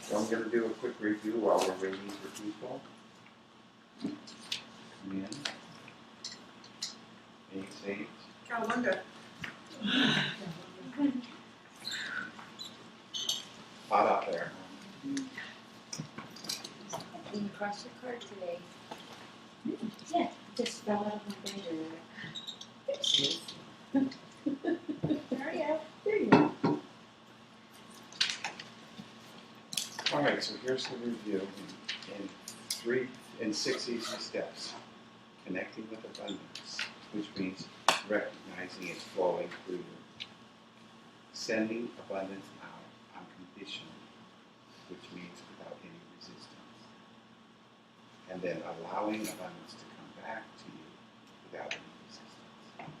So I'm going to do a quick review while we're waiting for people. Come in. Eight. Calendar. Hot out there. Didn't cross your card today. Yeah, just fell out of my binder. There she is. Hurry up. There you are. All right, so here's the review in 6 easy steps. Connecting with abundance, which means recognizing it flowing through you. Sending abundance out unconditionally, which means without any resistance. And then allowing abundance to come back to you without any resistance.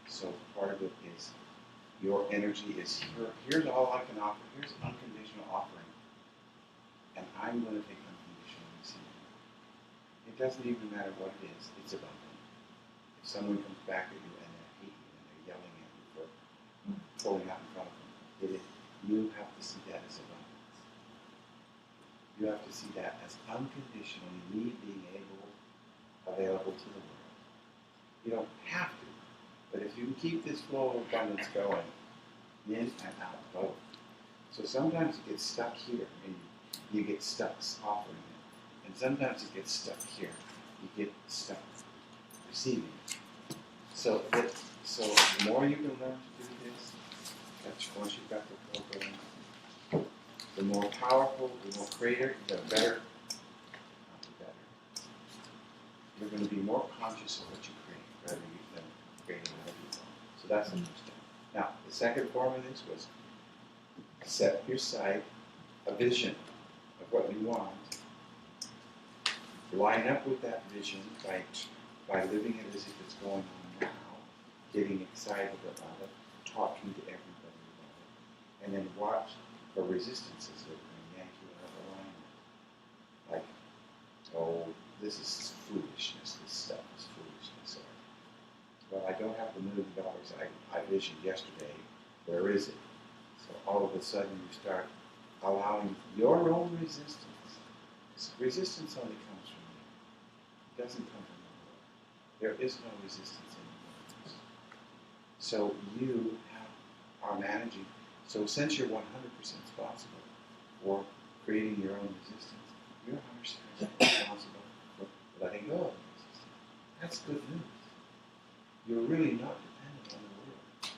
So part of it is your energy is here. Here's all I can offer. Here's unconditional offering. And I'm going to take unconditional receiving. It doesn't even matter what it is. It's abundant. If someone comes back at you and they're hating and they're yelling at you for pulling out in front of them, you have to see that as abundance. You have to see that as unconditionally me being available to the world. You don't have to, but if you can keep this flow of abundance going, in and out both. So sometimes it gets stuck here, and you get stuck offering it. And sometimes it gets stuck here. You get stuck receiving it. So the more you can learn to do this, once you've got the program, the more powerful, the more creative, the better. Not the better. You're going to be more conscious of what you create rather than creating other people. So that's interesting. Now, the second form of this was set your sight a vision of what you want. Line up with that vision by living it as if it's going on now, getting excited about it, talking to everybody about it, and then watch for resistances that are going to yank you out of alignment. Like, oh, this is foolishness, this stuff is foolishness. Or, well, I don't have the $1 million I visioned yesterday, where is it? So all of a sudden you start allowing your own resistance. Resistance only comes from you. It doesn't come from the world. There is no resistance in the universe. So you are managing. So since you're 100% responsible for creating your own resistance, you're 100% responsible for letting go of the resistance. That's good news. You're really not dependent on the world to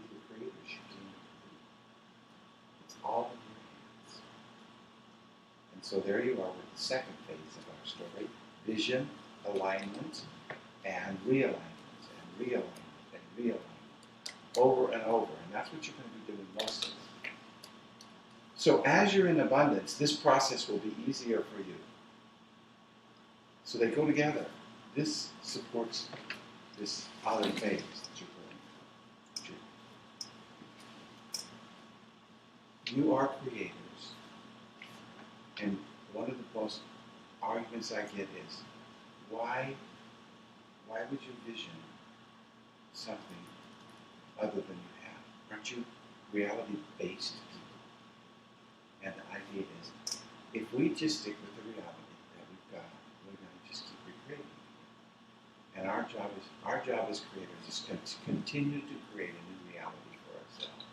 be the creators you came to be. It's all in your hands. And so there you are with the second phase of our story. Vision, alignment, and realignment, and realignment, and realignment. Over and over. And that's what you're going to be doing most of it. So as you're in abundance, this process will be easier for you. So they go together. This supports this other phase that you're going through. You are creators. And one of the most arguments I get is, why would you vision something other than you have? Aren't you reality-based people? And the idea is, if we just stick with the reality that we've got, we're going to just keep recreating it. And our job as creators is to continue to create a new reality for ourselves.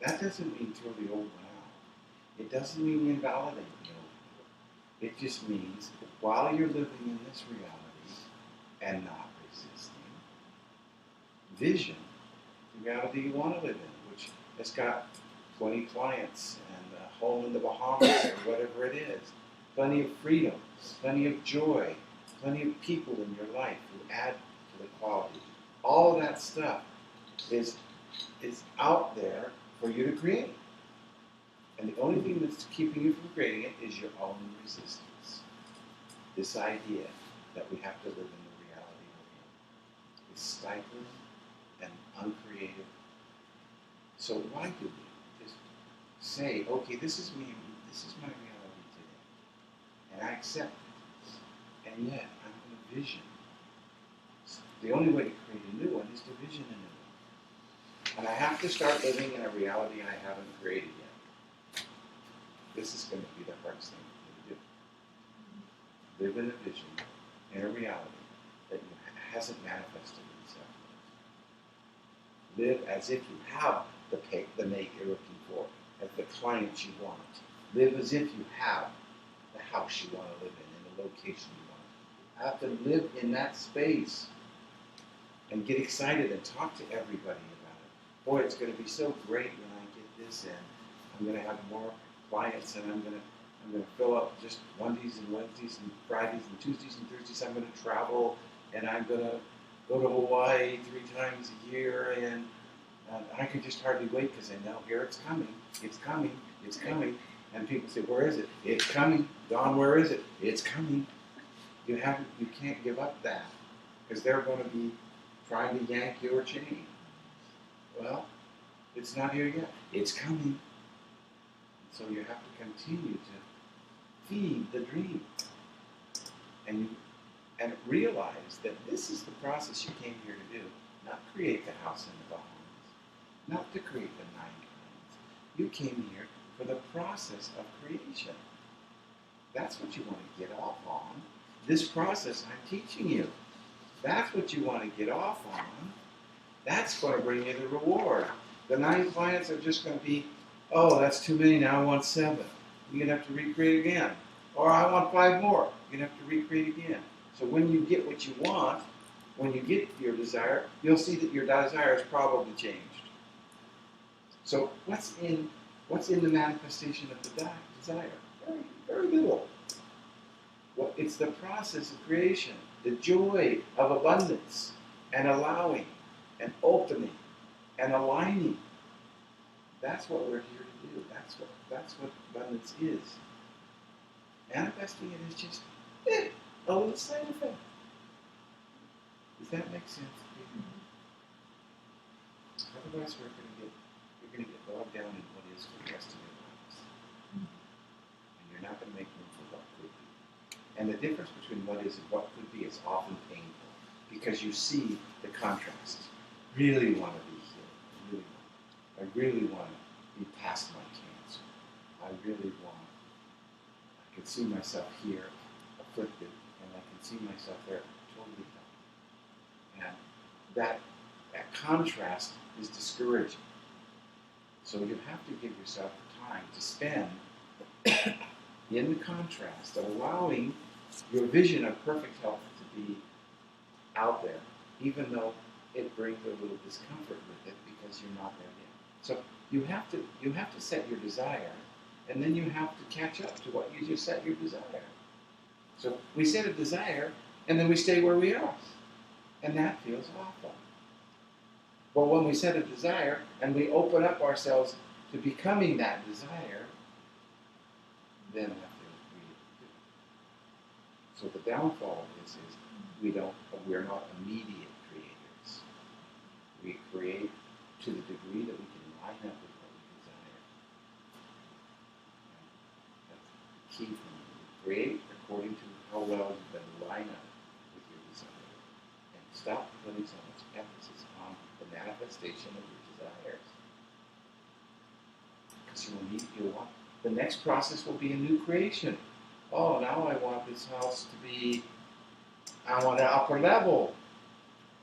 That doesn't mean throw the old one out. It doesn't mean invalidate the old one. It just means while you're living in this reality and not resisting, vision the reality you want to live in, which has got 20 clients and a home in the Bahamas or whatever it is. Plenty of freedom, plenty of joy, plenty of people in your life who add to the quality. All of that stuff is out there for you to create. And the only thing that's keeping you from creating it is your own resistance. This idea that we have to live in the reality we're in is stifling and uncreative. So why do we just say, okay, this is me, this is my reality today, and I accept it, and yet I'm going to vision. So the only way to create a new one is to vision a new one. And I have to start living in a reality I haven't created yet. this is going to be the hardest thing for you to do. Live in a vision, in a reality that hasn't manifested itself. Live as if you have the mate you're looking for, as the client you want. Live as if you have the house you want to live in the location you want. You have to live in that space and get excited and talk to everybody about it. Boy, it's going to be so great when I get this in. I'm going to have more clients, and I'm going to fill up just Mondays and Wednesdays and Fridays and Tuesdays and Thursdays. I'm going to travel, and I'm going to go to Hawaii 3 times a year, and I can just hardly wait because I know here it's coming, it's coming, it's coming. And people say, where is it? It's coming. Don, where is it? It's coming. You can't give up that because they're going to be trying to yank your chain. Well, it's not here yet. It's coming. So you have to continue to feed the dream. And realize that this is the process you came here to do. Not create the house in the Bahamas. Not to create the 9 kinds. You came here for the process of creation. That's what you want to get off on. This process I'm teaching you. That's what you want to get off on. That's going to bring you the reward. The 9 clients are just going to be, oh, that's too many, now I want 7. You're going to have to recreate again. Or I want 5 more. You're going to have to recreate again. So when you get what you want, when you get your desire, you'll see that your desire has probably changed. So what's in the manifestation of the desire? Very, very little. Well, it's the process of creation, the joy of abundance, and allowing, and opening, and aligning. That's what we're here to do. That's what abundance is. Manifesting it is just a little side effect. Does that make sense? Otherwise, you're going to get bogged down in what is for the rest of your lives, and you're not going to make room for what could be. And the difference between what is and what could be is often painful because you see the contrast. Really want to be healed. I really want to be past my cancer. I can see myself here afflicted, and I can see myself there totally healthy. And that contrast is discouraging. So you have to give yourself the time to spend in the contrast of allowing your vision of perfect health to be out there, even though it brings a little discomfort with it because you're not there yet. So you have to set your desire, and then you have to catch up to what you just set your desire. So we set a desire, and then we stay where we are, and that feels awful. But when we set a desire and we open up ourselves to becoming that desire, then that feels really good. So the downfall of this is we're not immediate creators. We create to the degree that we can line up with what we desire. That's the key for me. Create according to how well you can line up with your desire. And stop putting so much emphasis on the manifestation of your desires. Because the next process will be a new creation. Oh, now I want this house to be, I want an upper level.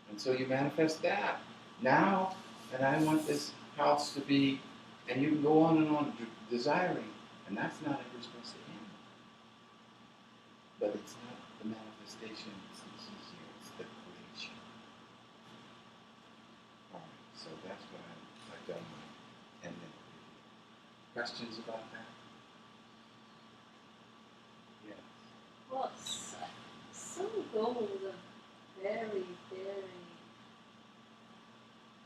And so you manifest that. Now, and I want this house to be, and you can go on and on desiring. And that's not ever supposed to end. But it's not the manifestation that's easier, it's the creation. Alright, so that's what I've done my 10-minute review. Questions about that? Yes. Well, some goals are very, very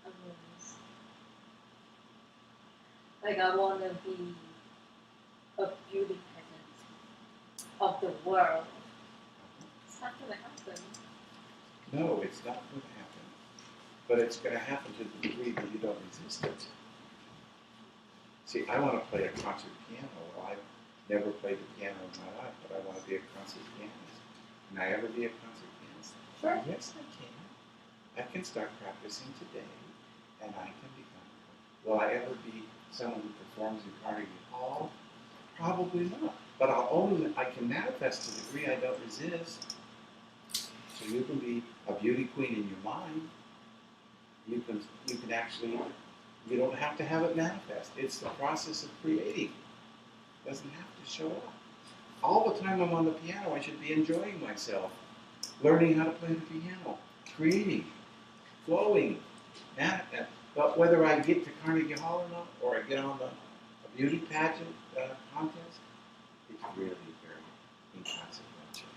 amazing. Like I want to be a beauty pageant of the world. It's not going to happen. No, it's not going to happen. But it's going to happen to the degree that you don't resist it. See, I want to play a concert piano. Well, I've never played the piano in my life, but I want to be a concert pianist. Can I ever be a concert pianist? Sure. Yes, I can. I can start practicing today, and I can become. Will I ever be someone who performs in Carnegie Hall? Probably not. But I can manifest to the degree I don't resist. So you can be a beauty queen in your mind. You can actually, you don't have to have it manifest. It's the process of creating. It doesn't have to show up. All the time I'm on the piano, I should be enjoying myself, learning how to play the piano, creating, flowing. But whether I get to Carnegie Hall or not, or I get on a beauty pageant contest, it's really very inconsequential.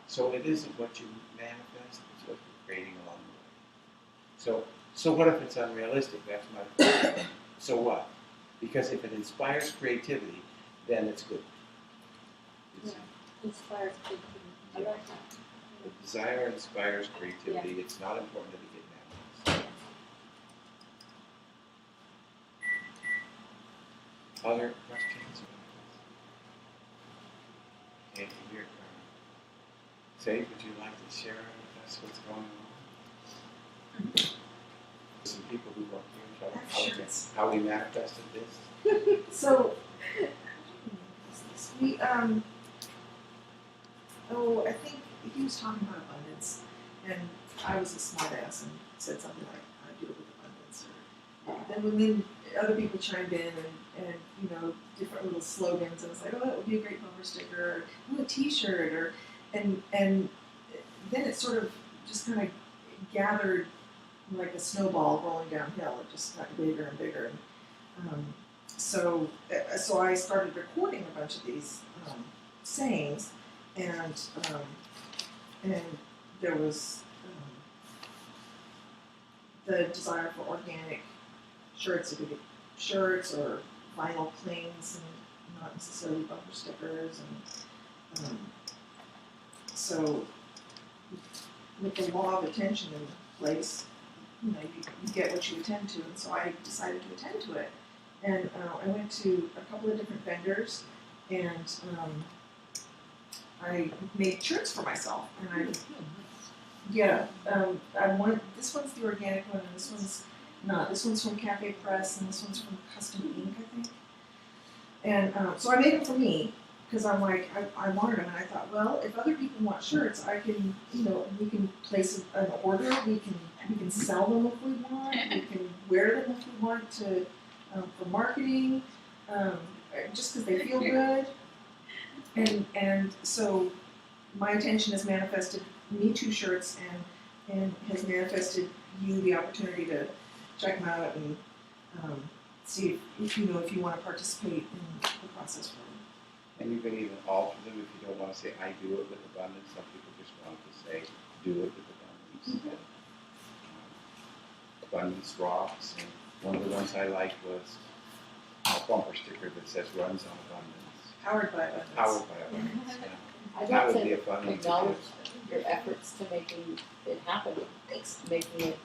So it isn't what you manifest, it's what you're creating along the way. So what if it's unrealistic? That's my question. So what? Because if it inspires creativity, then it's good. Inspires creativity. I like that. The desire inspires creativity. It's not important that it get manifest. Other questions? Okay, here. Sage, would you like to share with us what's going on? Some people who work here, how we manifested this. So, we, I think he was talking about abundance, and I was a smart ass and said something like, I do it with abundance. Or, then other people chimed in and different little slogans, and it's like, oh, that would be a great bumper sticker, or a t-shirt, or, and then it sort of just kind of gathered like a snowball rolling downhill. It just got bigger and bigger. And, so I started recording a bunch of these sayings, and there was the desire for organic shirts, so we get shirts or vinyl clings, and not necessarily bumper stickers, and so with the law of attention in place, you get what you attend to, and so I decided to attend to it. And I went to a couple of different vendors, and I made shirts for myself. And this one's the organic one, and this one's not. This one's from Cafe Press, and this one's from Custom Ink, I think. And so I made them for me, because I'm like, I wanted them, and I thought, well, if other people want shirts, I can, we can place an order, we can sell them if we want, we can wear them if we want to. For marketing, just because they feel good, and so my attention has manifested me 2 shirts, and has manifested you the opportunity to check them out and see if you want to participate in the process for them. And you can even alter them if you don't want to say I do it with abundance. Some people just want to say do it with abundance. Mm-hmm. Abundance rocks. And one of the ones I liked was a bumper sticker that says runs on abundance. Powered by abundance. Powered by abundance, yeah. I'd That like would be a to fun one to acknowledge do. your efforts to making it happen. Thanks. Making it,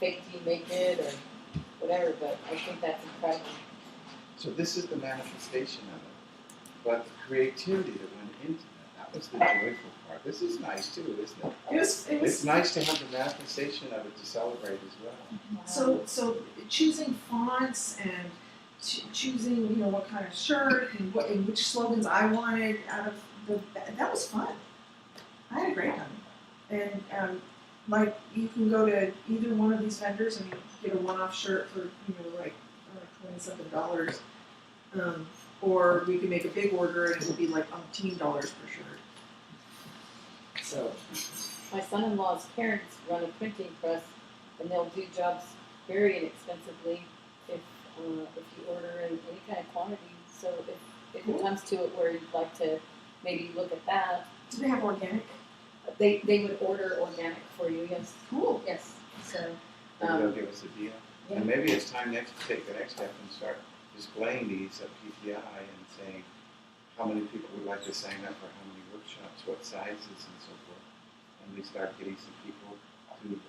fake till you make it or whatever, but I think that's incredible. So this is the manifestation of it. But the creativity that went into that was the joyful part. This is nice too, isn't it? It was It's nice to have the manifestation of it to celebrate as well. So choosing fonts and choosing what kind of shirt and which slogans I wanted out of that was fun. I had a great time, and like you can go to either one of these vendors and get a one-off shirt for like $27, or we can make a big order and it will be like $18 per shirt. So My son-in-law's parents run a printing press, and they'll do jobs very inexpensively if you order in any kind of quantity. So if it comes to it where you'd like to maybe look at that, do they have organic? they would order organic for you. Yes. Cool. Yes. So. Maybe they'll give us a deal. Yeah. And maybe it's time next to take the next step and start displaying these at PTI and saying how many people would like to sign up for how many workshops, what sizes, and so forth. And we start getting some people to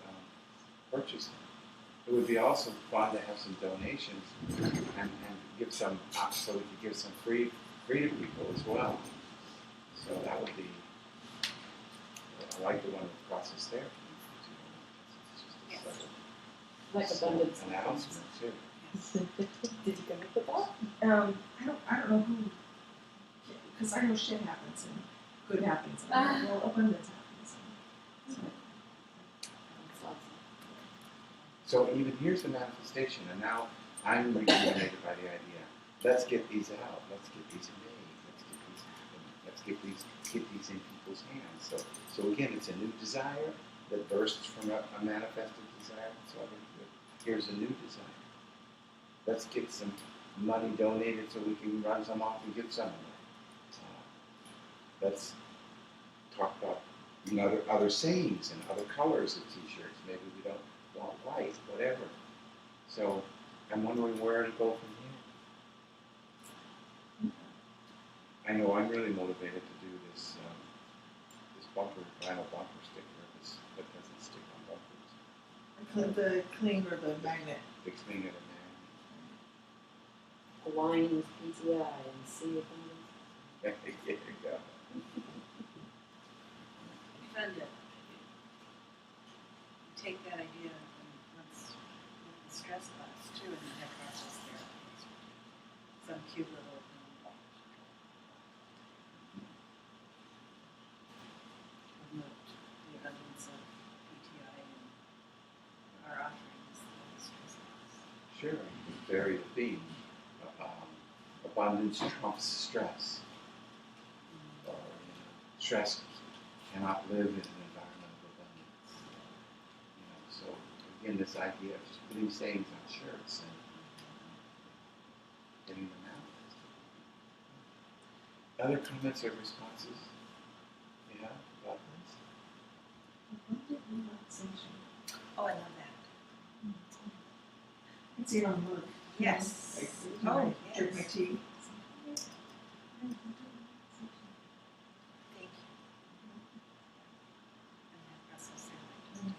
purchase them. It would be also fun to have some donations and give some, so we could give some free to people as well. So that would be, I like the one with process therapy. It's just a Like abundance. announcement too. Did you come up with that? I don't know who, because I know shit happens and good happens and well, abundance happens. So, That's awesome. So even here's the manifestation, and now I'm rejuvenated by the idea. Let's get these out. Let's get these made. Let's get these happening. Let's get these in people's hands. So again, it's a new desire that bursts from a manifested desire. So here's a new desire. Let's get some money donated so we can run some off and give some away. Let's talk about other sayings and other colors of T-shirts. Maybe we don't want white, whatever. So I'm wondering where to go from here. I know I'm really motivated to do this vinyl bumper sticker, that doesn't stick on bumpers. the cling or the magnet. The cling of the Align with PTI and see if I'm magnet. There you go. Fun to take that idea and let's with the stress class too, and then have process therapy. Some cute little promote the abundance of PTI and our offerings in the stress class. Sure, vary the theme. Abundance trumps stress. Or stress cannot live in an environment of abundance. So again, this idea of just putting sayings on shirts and getting them out. Other comments or responses? Yeah, about this? Relaxation. Oh, I love that. I can see it on the mug. Yes. Like, Oh, I drink my yes. tea. Thank you. And have process therapy.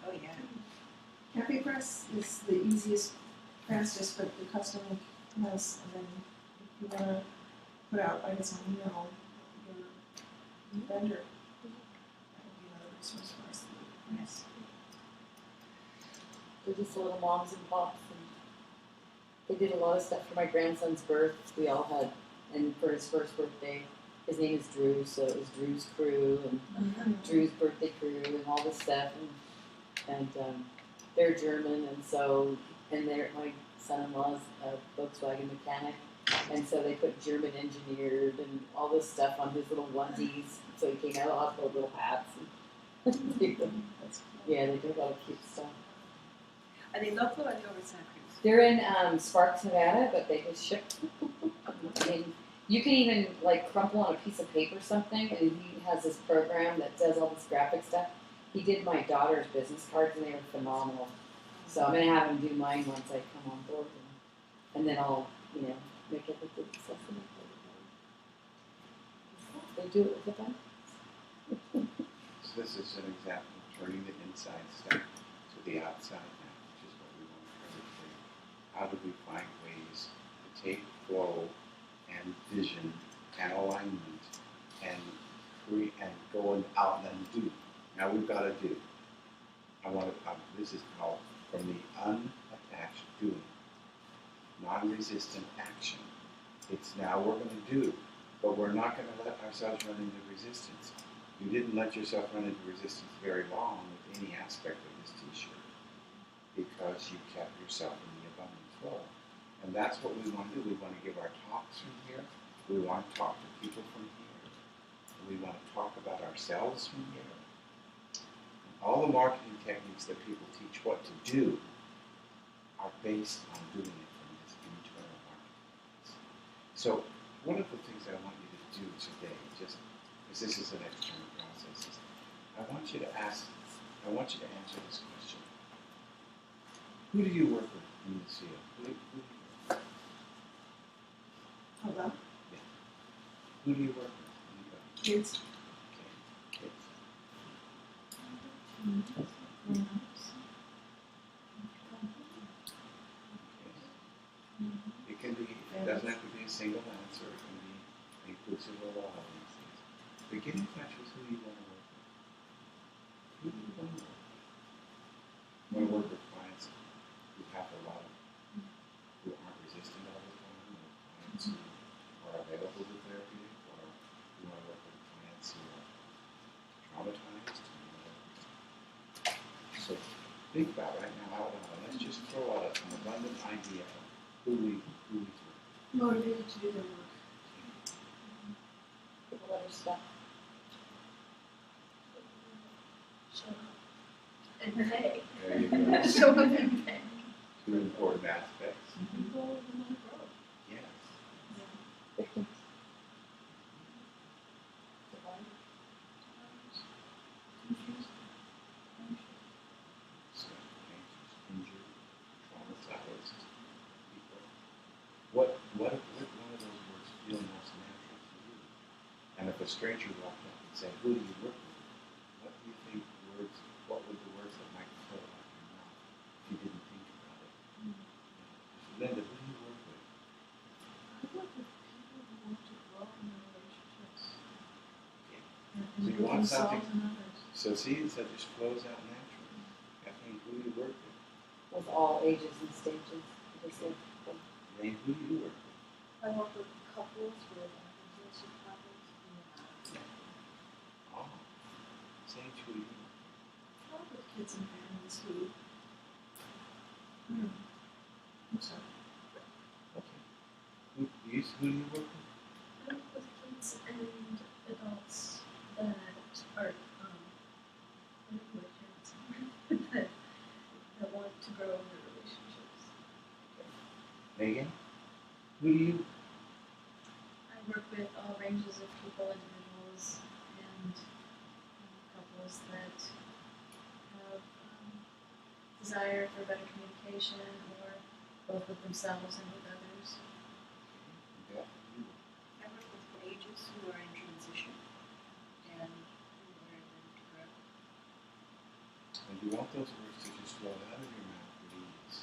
Oh, yeah. Cafe press is the easiest, fastest, but the custom press, and then if you want to put out, I guess, on email your vendor, that would be another resource for us. Yes. They're just little moms and pops, and they did a lot of stuff for my grandson's birth. We all had, and for his first birthday, his name is Drew, so it was Drew's crew and Drew's birthday crew and all this stuff, and they're German, and so my son-in-law's a Volkswagen mechanic, and so they put German engineered and all this stuff on his little onesies, so he came out of the hospital with little hats. And That's cool. yeah, they do a lot of cute stuff. Are they local or are they over Santa Cruz? They're in Sparks, Nevada, but they just ship. I mean, you can even like crumple on a piece of paper something, and he has this program that does all this graphic stuff. He did my daughter's business cards, and they were phenomenal. So I'm gonna have him do mine once I come on board, and then I'll make it with the stuff in it. They do it with the fun. So this is an example of turning the inside stuff to the outside now, which is what we want to cover today. How do we find ways to take flow and vision and alignment and create and go out and do? Now we've got to do. This is called from the unattached doing, non-resistant action. It's now we're going to do, but we're not going to let ourselves run into resistance. You didn't let yourself run into resistance very long with any aspect of this t-shirt because you kept yourself in the abundant flow. And that's what we want to do. We want to give our talks from here. We want to talk to people from here. We want to talk about ourselves from here. All the marketing techniques that people teach what to do are based on doing it from this internal marketplace. So one of the things I want you to do today, just because this is an external process, is I want you to answer this question. Who do you work with in this field? Who do you work with? Hold on. Who do you work with? Anybody? Kids. Okay, kids. It can be, it doesn't have to be a single answer, it can be inclusive of all of these things. But get in touch with who you want to work with. Who do you want to work with? You want to work with clients who have are available to therapeutic, or you want to work with clients who are traumatized. So think about right now out loud. Let's just throw out an abundant idea of who we Motivated to do their work. People other stuff. Show up and pay. There you go. Show up and pay. Two important aspects. People want to grow. Yes. Victims. Confused. So, anxious, injured, traumatized people. What one of those words feel most natural to you? And if a stranger walked up and said, "Who do you work with?" What do you think words? What were the words that might flow out of your mouth if you didn't think about it? Linda, who do you work with? I work with people who want to grow in their relationships. So And you with want themselves something- and others. So see, that just flows out naturally. Kathleen, who do you work with? With all ages and stages. Just like, Lane, who do you work with? I work with couples with relationship problems and Oh, Sage, who do you work I work with kids and families who. I'm sorry. with? Okay. Who do you work with? I work with kids and adults that are, I don't know what parents are, that want to grow in their relationships. Megan, who do you? I work with all ranges of people, individuals, and couples that have desire for better communication, or both with themselves and with others. Beth, who do you? I work with ages who are in transition and who are learning to grow. And you want those words to just flow out of your mouth with ease.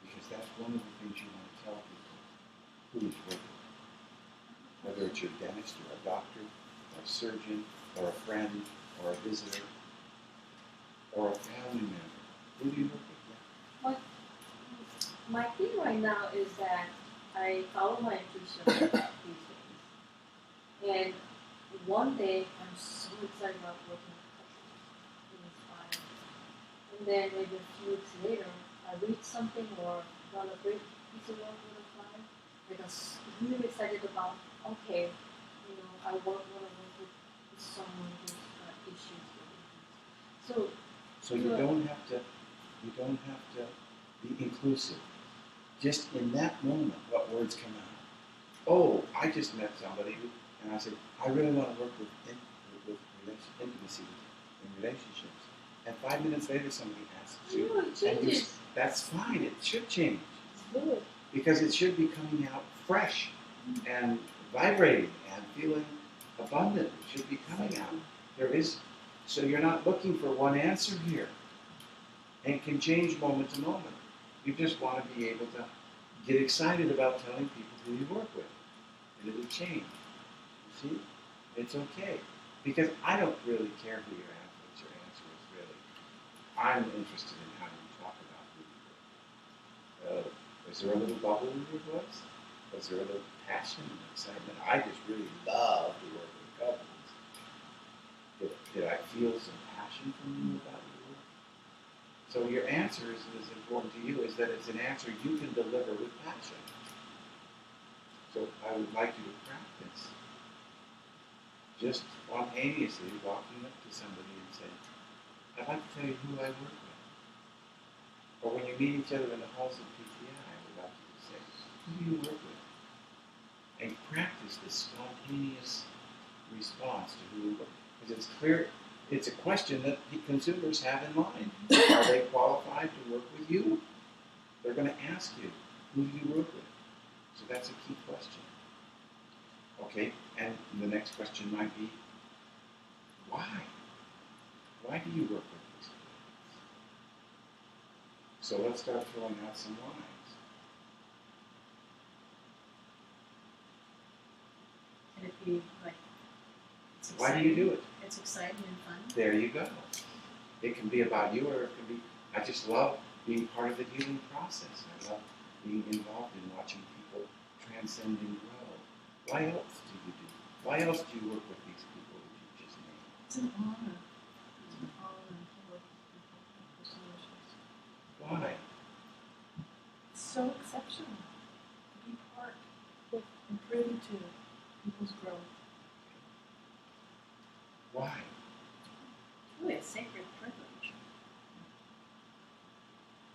Because that's one of the things you want to tell people who you work with. Whether it's your dentist or a doctor or a surgeon or a friend or a visitor or a family member. Who do you work with? my thing right now is that I follow my intuition these days. And one day I'm so excited about working with couples and inspired. And then maybe a few weeks later I read something or run a great piece of work with a client. Like I was really excited about, okay, I want to work with someone who's got issues with it. So you don't have to be inclusive. Just in that moment, what words come out? Oh, I just met somebody and I said, I really want to work with intimacy in relationships. And 5 minutes later, somebody asks you, No, it changes. that's fine. It should change It's good. because it should be coming out fresh and vibrating and feeling abundant. It should be coming out. So you're not looking for one answer here, and it can change moment to moment. You just want to be able to get excited about telling people who you work with, and it will change. You see, it's okay because I don't really care who your answer is really. I'm interested in how you talk about who you work with. Is there a little bubble in your voice? Was there a little passion and excitement? I just really love to work with couples. Did I feel some passion from you about your work? So your answer is important to you is that it's an answer you can deliver with passion. So I would like you to practice just spontaneously walking up to somebody and saying, I'd like to tell you who I work with. Or when you meet each other in the halls of PTI, I would like you to say, who do you work with? And practice this spontaneous response to who you work with. Because it's clear, it's a question that consumers have in mind. Are they qualified to work with you? They're going to ask you, who do you work with? So that's a key question. Okay, and the next question might be, why? Why do you work with these clients? So let's start throwing out some whys. Can it be like, it's Why do exciting? you do it? It's exciting and fun. There you go. It can be about you, or it can be, I just love being part of the healing process. I love being involved in watching people transcend and grow. Why else do you do? Why else do you work with these people that you just named? It's an honor. It's an honor to work with people with personal issues. Why? It's so exceptional to be part of and privy to people's growth. Why? It's really a sacred privilege.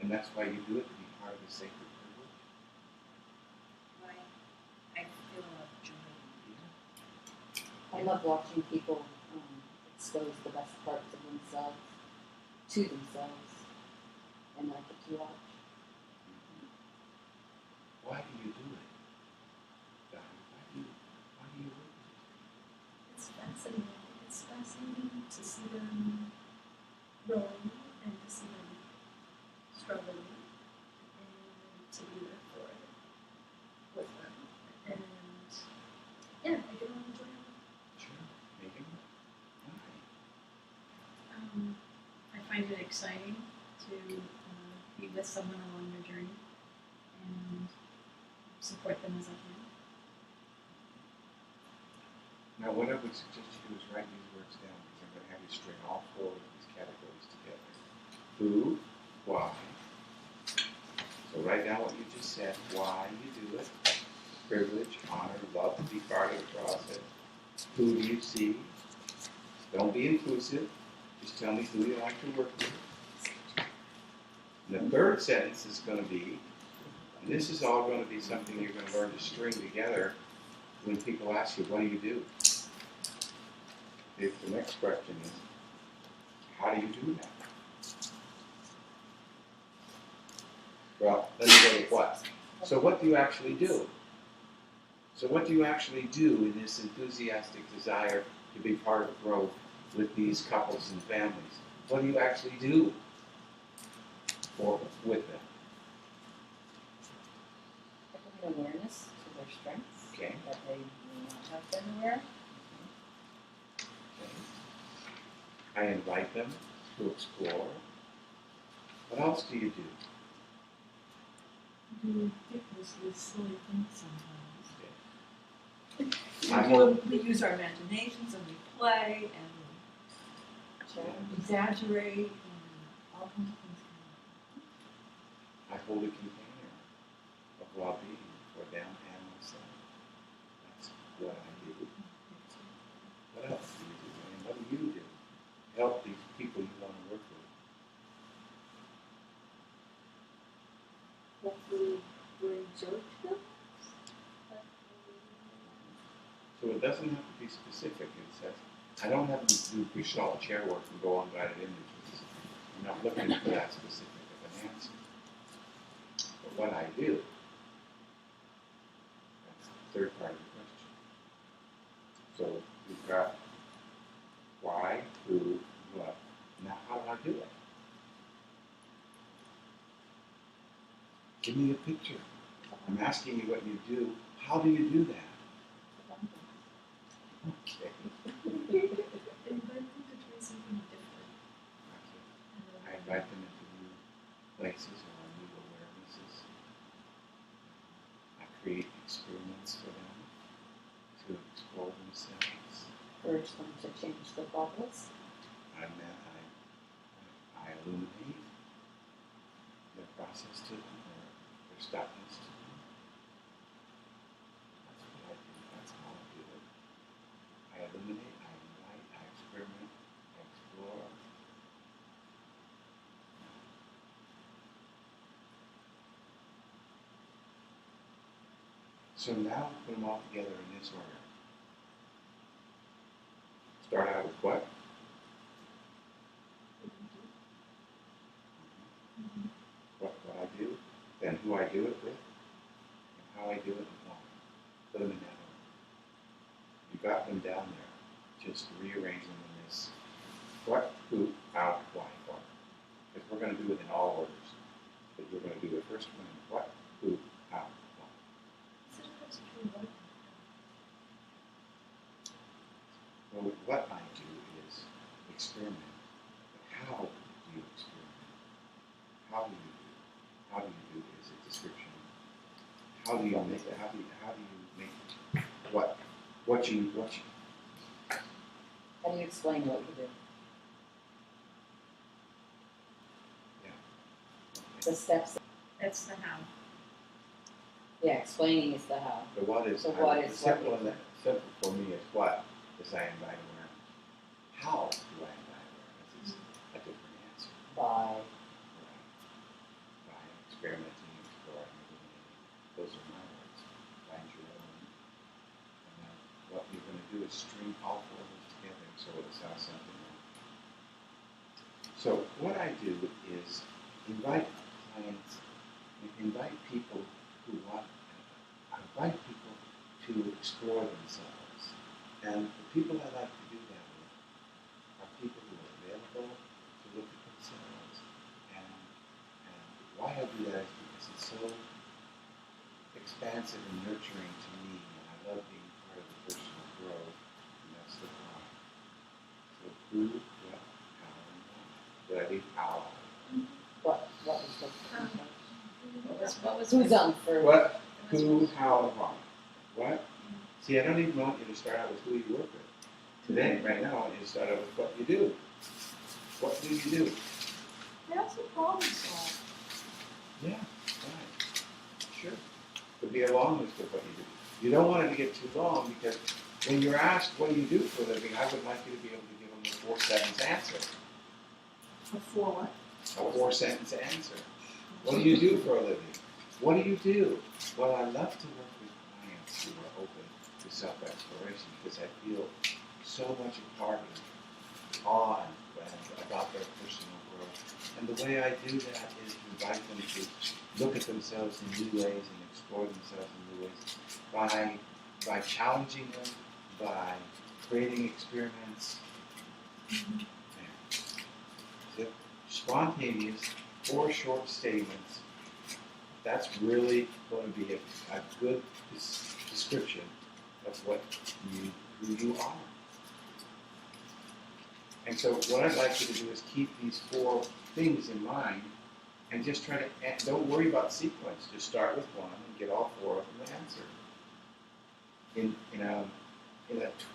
And that's why you do it, to be part of the sacred privilege? I feel a lot of joy in it. I love watching people expose the best parts of themselves to themselves, and I get to watch. Why do you do it? God, why do you work with these It's fascinating. It's fascinating to see them growing and to see them struggling and to be there for it with them. And yeah, I get a lot of joy out of it. people? Sure. Maybe. Why? I find it exciting to be with someone along their journey and support them as I can. Now, what I would suggest you do is write these words down, because I'm going to have you string all four of these categories together. Who, why. So write down what you just said, why you do it. Privilege, honor, love to be part of the process. Who do you see? Don't be inclusive. Just tell me who you like to work with. And the third sentence is going to be, and this is all going to be something you're going to learn to string together when people ask you, what do you do? If the next question is, how do you do that? Well, let me go with what. So what do you actually do? So what do you actually do in this enthusiastic desire to be part of growth with these couples and families? What do you actually do with them? I bring awareness to their strengths Okay. that they may not have been aware. Okay. I invite them to explore. What else do you do? Do ridiculously silly things sometimes. I We use our imaginations and we play and we exaggerate and all kinds of things can happen. hold a container of well-being for them and myself. That's what I do. What else do you do? And what do you do? Help these people you want to work with. Hopefully bring joy to them. So it doesn't have to be specific. It says, I don't have to do Gestalt chair work and go on guided images. I'm not looking for that specific of an answer. But what I do, that's the third part of the question. So we've got why, who, what. Now how do I do it? Give me a picture. I'm asking you what you do. How do you do that? Okay. Invite them to try something different. I invite them into new places or new awarenesses. I create experiments for them to explore themselves. Urge them to change their bubbles. I illuminate their process to them, their stuckness to them. That's what I do. That's how I do it. I illuminate, I invite, I experiment, I explore. So now put them all together in this order. Start out with what? What I do, then who I do it with, and how I do it and why. Put them in that order. You got them down there. Just rearrange them in this what, who, how, why order. Because we're going to do it in all orders. But you're going to do the first one in what, who, how, why. Is it supposed to be what? Well, what I do is experiment. But how do you experiment? How do you do? How do you do is a description How do you make it? How do you make what you How do you explain what you do? The steps. That's the how. Yeah, explaining is the how. the what is So what is simple what? and simple for me is what is I invite awareness. How do I invite awareness? Is a different answer. By Right. By experimenting, exploring, illuminating. Those are my words. Find your own. And then what you're going to do is string all four of those together so it sounds something like. So what I do is invite clients, invite people who want, I invite people to explore themselves. And the people I like to do that with are people who are available to look at themselves. And why I do that is because it's so expansive and nurturing to me, and I love being part of the personal growth, and that's the why. So who, what, how, and why. Did I leave how? what was What was who's on first? What, who, how, and why. What? See, I don't even want you to start out with who you work with. Today, right now, I want you to start out with what you do. What do you do? They also problem solve. Yeah, right. Sure. Could be a long list of what you do. You don't want it to get too long because when you're asked what do you do for a living, I would like you to be able to give them a 4-sentence answer. Before what? A 4-sentence answer. What do you do for a living? What do you do? Well, I love to work with clients who are open to self-exploration because I feel so much a part of awe and about their personal growth. And the way I do that is to invite them to look at themselves in new ways and explore themselves in new ways by challenging them, by creating experiments. So spontaneous, 4 short statements. That's really going to be a good description of what who you are. And so what I'd like you to do is keep these 4 things in mind and just try to, don't worry about sequence. Just start with one and get all 4 of them answered in a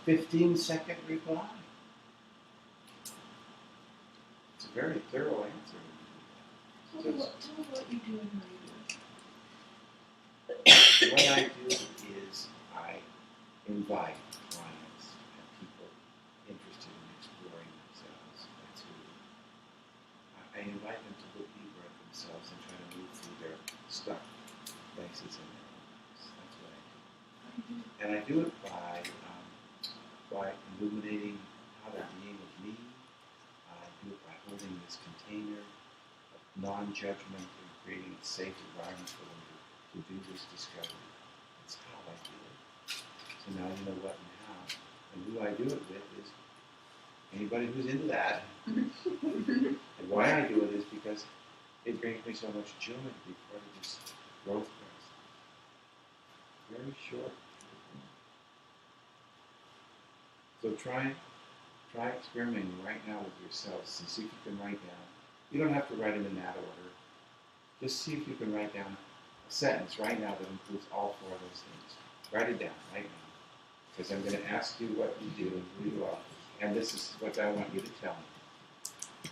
15-second reply. It's a very thorough answer. Tell me what you do and how you do it. What I do is I invite clients and people interested in exploring themselves I invite them to look deeper at themselves and try to move through their stuck places in their lives. That's what I do. And I do it by illuminating how they're being with me. I do it by holding this container of non-judgment and creating a safe environment for them to do this discovery. That's how I do it. So now you know what and how. And who I do it with is anybody who's into that. And why I do it is because it brings me so much joy to be part of this growth process. Very short. So try experimenting right now with yourselves and see if you can write down. You don't have to write them in that order. Just see if you can write down a sentence right now that includes all 4 of those things. Write it down right now. Because I'm going to ask you what you do and who you are. And this is what I want you to tell me.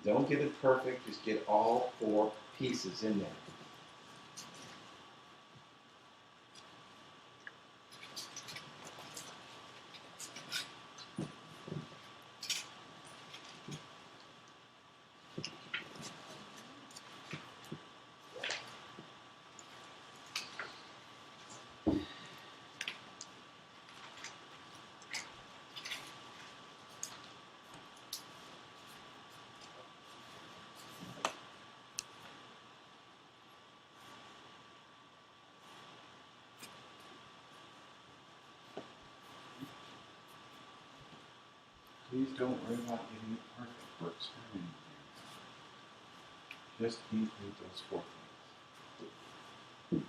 Don't get it perfect, just get all 4 pieces in there. Please don't worry about getting it perfect. We're experimenting here. Just include those 4 things.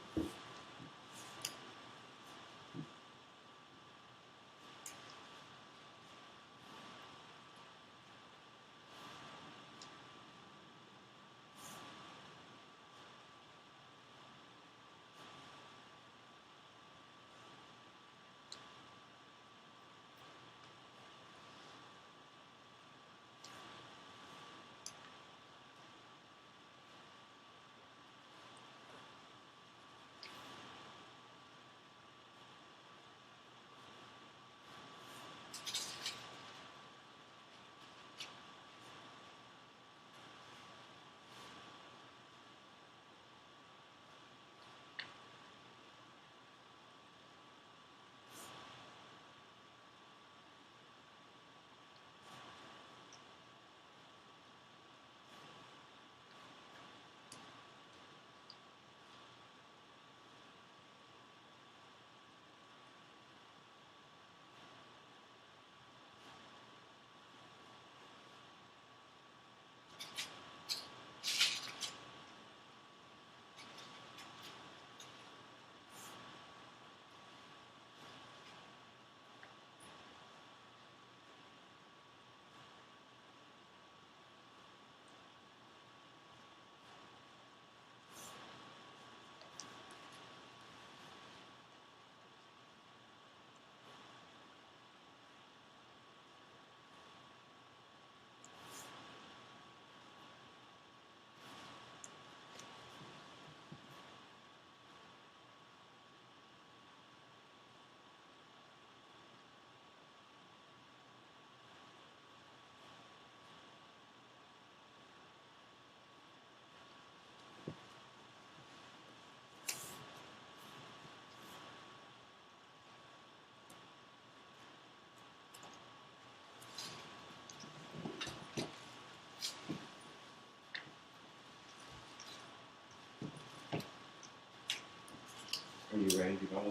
Are you ready to go? All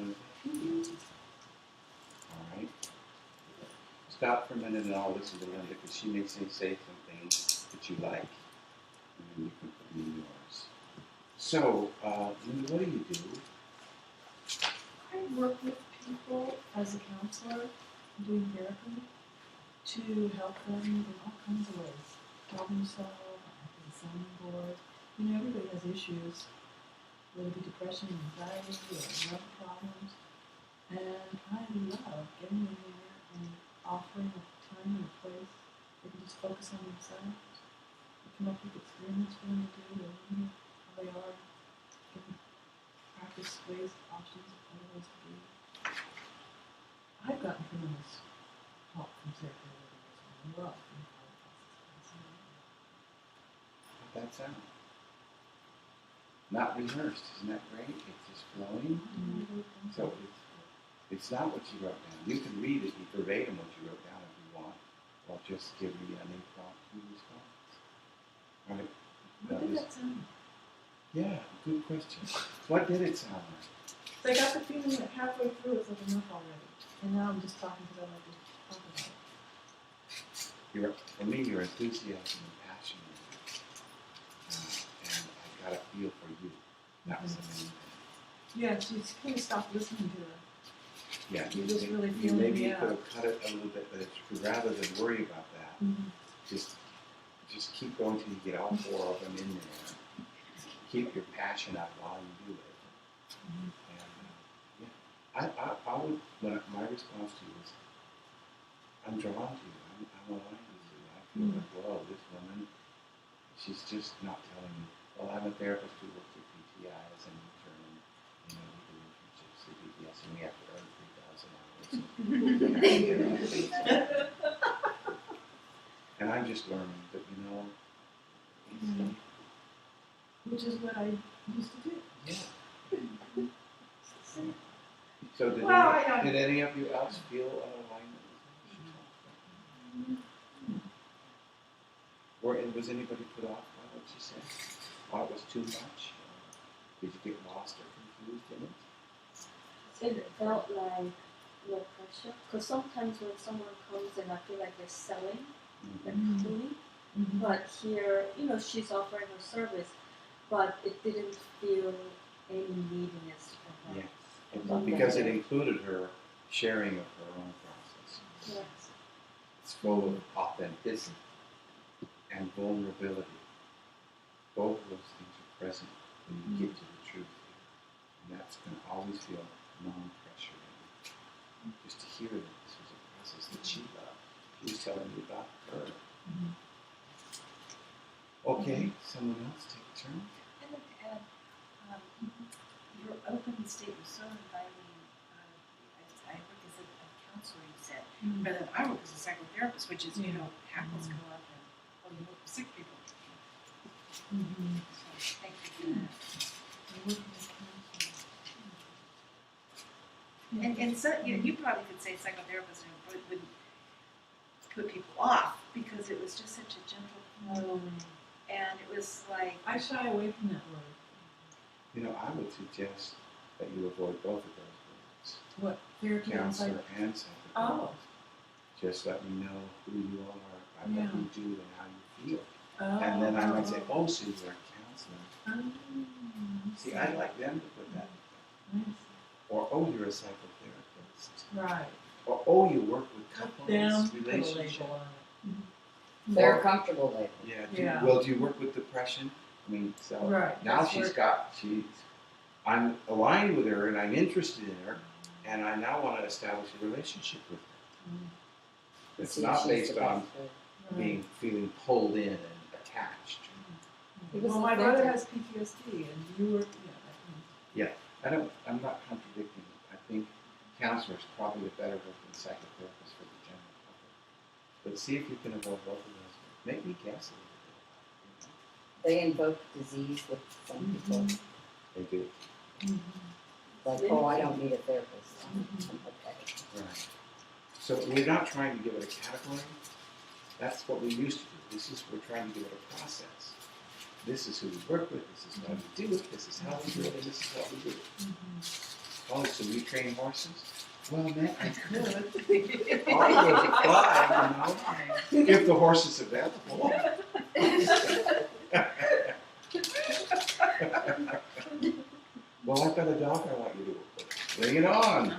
right. Stop for a minute and I'll listen to Linda because she makes me say some things that you like. And then you can put them in yours. So, Linda, what do you do? I work with people as a counselor doing therapy to help them in all kinds of ways. Problem solve, I can sounding board. You know, everybody has issues, whether it be depression, anxiety, or love problems. And I love getting in there and offering a time and a place they can just focus on themselves. They come up with experiments for them to do, or learn how they are, give them practice ways, options, other ways to be. I've gotten tremendous help from therapy over the years, and I love being part of the process. How'd that sound? Not rehearsed, isn't that great? It's just flowing. So it's not what you wrote down. You can read it verbatim what you wrote down if you want, or just give me an impromptu response. All right. What did that sound like? Yeah, good question. What did it sound like? So I got the feeling that halfway through it's like enough already. And now I'm just talking because I like to talk about it. For me, your enthusiasm and passion, and I got a feel for you. That was the main thing. Yeah, she kind of stopped listening to her. Yeah, You're just really you feeling maybe me you out. could have cut it a little bit, but rather than worry about that, just keep going till you get all four of them in there. Keep your passion up while you do it. And I would. My response to you is, I'm drawn to you. I'm aligned with you. I feel like, whoa, this woman, she's just not telling me. Well, I'm a therapist who works at PTI as an intern. You know, we do internships at PTS, and we have to earn 3,000 hours. And I'm just learning, but you know, Which is what I used to do. yeah. So did any of you else feel an alignment with what she talked about? Or was anybody put off by what she said? Or it was too much? Did you get lost or confused in it? It felt like no pressure. Because sometimes when someone comes and I feel like they're selling, they're pulling. But here, you know, she's offering her service, but it didn't feel any neediness for her. Yes. Because it included her sharing of her own process. Yes. It's full of authenticity and vulnerability. Both of those things are present when you get to the truth. And that's going to always feel non-pressure. Just to hear that this was a process that she loved. She was telling me about her. Okay, someone else take a turn. I'd like to add, your open state was so inviting. I work as a counselor, you said, rather than I work as a psychotherapist, which is, you know, hackles go up and, oh, you work with sick people. So thank you for that. And so, you know, you probably could say psychotherapist wouldn't put people off because it was just such a gentle flow. And it was like, I shy away from that word. You know, I would suggest that you avoid both of those words. What? Therapy and Counselor and psychotherapist. Oh. Just let me know who you are, by what you do, and how you feel. Oh. And then I might say, oh, so you're a counselor. See, I'd like them to put that. Or, oh, you're a psychotherapist. Right. Or, oh, you work with couples, Them relationships. They're comfortable with it. Yeah. Well, do you work with depression? I mean, so Right. now That's I'm aligned with her and I'm interested in her, and I now want to establish a relationship with her. It's See, not she's based the on best fit. feeling pulled in and attached. Because Well, my the brother therapist- has PTSD, and you were, I'm not contradicting it. I think counselor is probably a better word than psychotherapist for the general public. But see if you can avoid both of those. Make me guess a little bit. They invoke disease with some people. They do. Like, oh, I don't need a therapist. Okay. Right. So we're not trying to give it a category. That's what we used to do. We're trying to give it a process. This is who we work with. This is why we do it. This is how we do it. And this is what we do it. Oh, so you train horses? Well, man, I could. I'll go to fly, if the horse is available. Well, I've got a dog I want you to work with. Bring it on.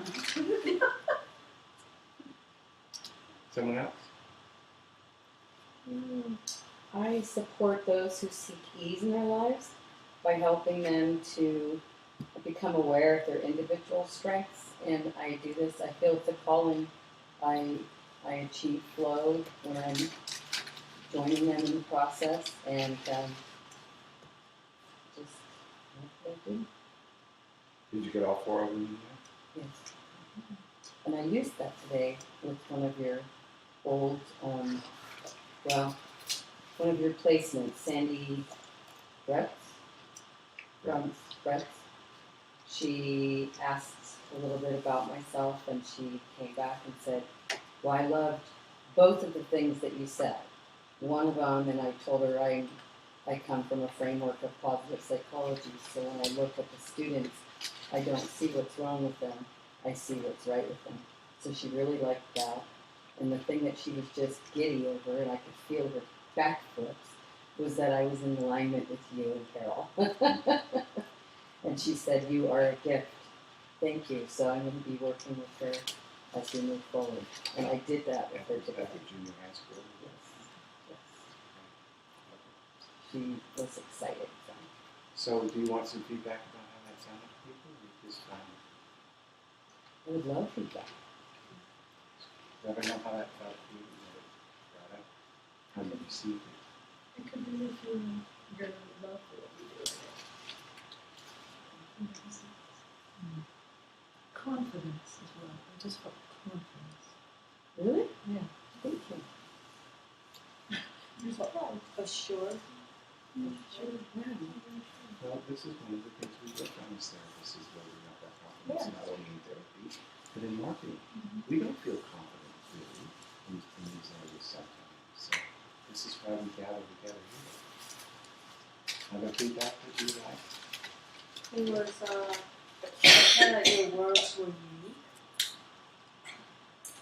Someone else? I support those who seek ease in their lives by helping them to become aware of their individual strengths, and I do this. I feel it's a calling. I achieve flow when I'm joining them in the process, and just that's what I do. Did you get all 4 of them in there? Yes. And I used that today with one of your old, one of your placements, Sandy Bretz. She asked a little bit about myself, and she came back and said, well, I loved both of the things that you said. One of them, and I told her I come from a framework of positive psychology, so when I look at the students, I don't see what's wrong with them, I see what's right with them. So she really liked that. And the thing that she was just giddy over, and I could feel her backflips, was that I was in alignment with you and Carol. And she said, you are a gift. Thank you. So I'm going to be working with her as we move forward. And I did that with her today. At the junior high school? Yes. She was excited. So do you want some feedback about how that sounded to people? Or just I would love feedback. let her know how that felt to you? Got it? How you received it? It could be if your love for what we do. Confidence as well. I just felt confidence. Really? Yeah. Thank you. There's a lot. Assured. Sure. Yeah. Well, this is one of the things we work on as therapists, is building up our confidence, not only in therapy, but in marketing. We don't feel confident, really, in these areas sometimes. So this is why we gather together here. Other feedback that you like? It was kind of your words were unique.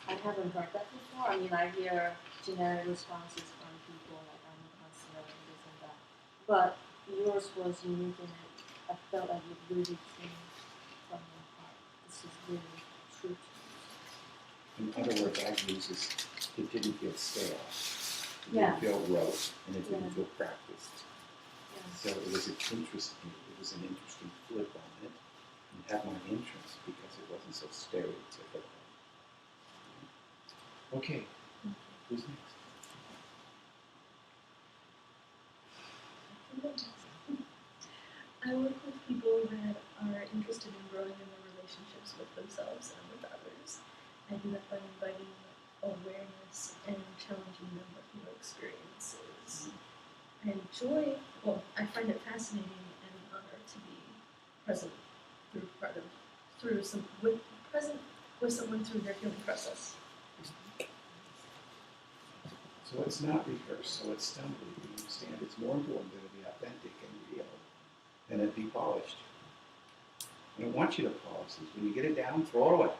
I haven't heard that before. I mean, I hear generic responses from people like I'm a counselor and this and that, but yours was unique in it. I felt like it really came from your heart. This is really true to In other words, I use is it didn't feel stale. It Yeah. didn't feel rote, and it didn't Yeah. feel practiced. you. So it was an interesting flip on it, and had my interest because it wasn't so stereotypical. Okay, who's next? I work with people that are interested in growing in their relationships with themselves and with others. I do that by inviting awareness and challenging them with new experiences. I enjoy, I find it fascinating and an honor to be present present with someone through their healing process. So it's not rehearsed, so it's stumbling. You understand? It's more important that it be authentic and real than it be polished. I don't want you to polish this. When you get it down, throw it away.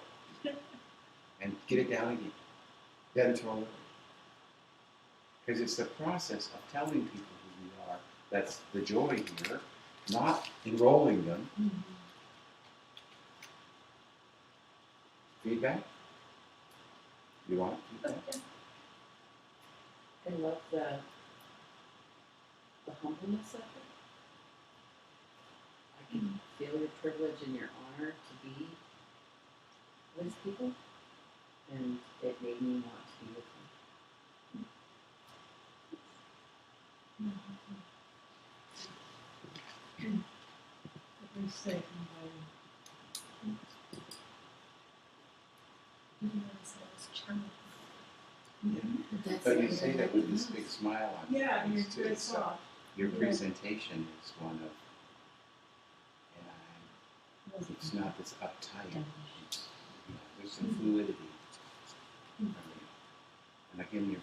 And get it down again. Then throw it away. Because it's the process of telling people who we are that's the joy here, not enrolling them. Feedback? You want feedback? I love the humbleness of it. I can feel your privilege and your honor to be with people, and it made me want to be with them. Very safe and inviting. Giving ourselves challenge. But you say that with this big smile on your Yeah, face you're too. very So soft. your presentation is one of, it's not this uptight. It's, there's some fluidity. And again, you're